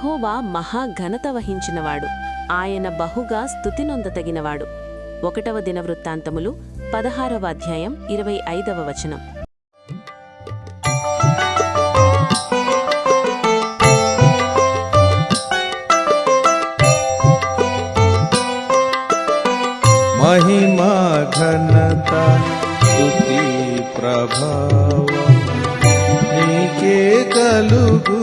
యెహోవా మహాఘనత వహించినవాడు, ఆయన బహుగా స్తుతినొందతగినవాడు. 1వ దినవృత్తాంతములు 16వ అధ్యాయం 25వ వచనం. మహిమా ఘనత స్తుతి ప్రభావం నీకే కలుగు